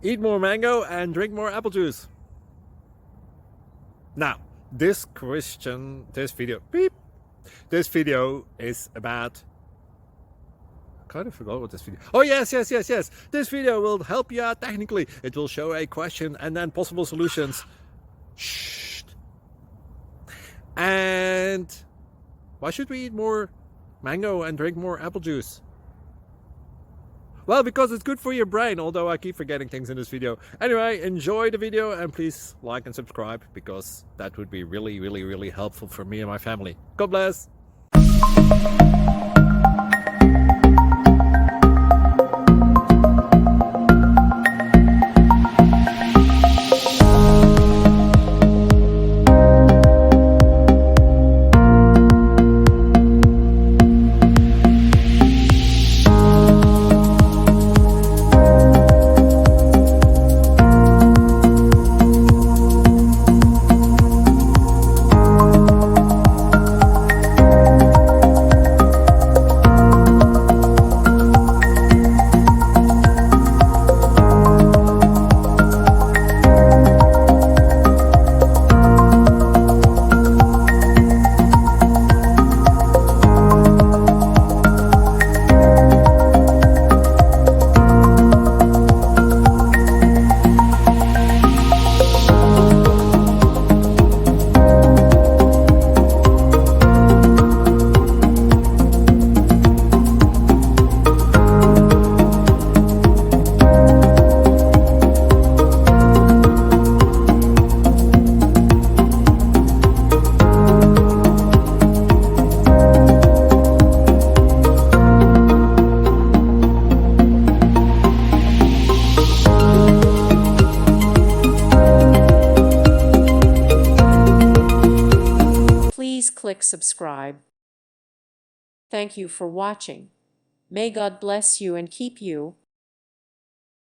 Eat more mango and drink more apple juice. Now, this video is about, I kind of forgot what this video. Oh, yes. This video will help you out technically. It will show a question and then possible solutions. Shh. And why should we eat more mango and drink more apple juice? Well, because it's good for your brain, although I keep forgetting things in this video. Anyway, enjoy the video and please like and subscribe, because that would be really helpful for me and my family. God bless! Please click subscribe. Thank you for watching. May God bless you and keep you.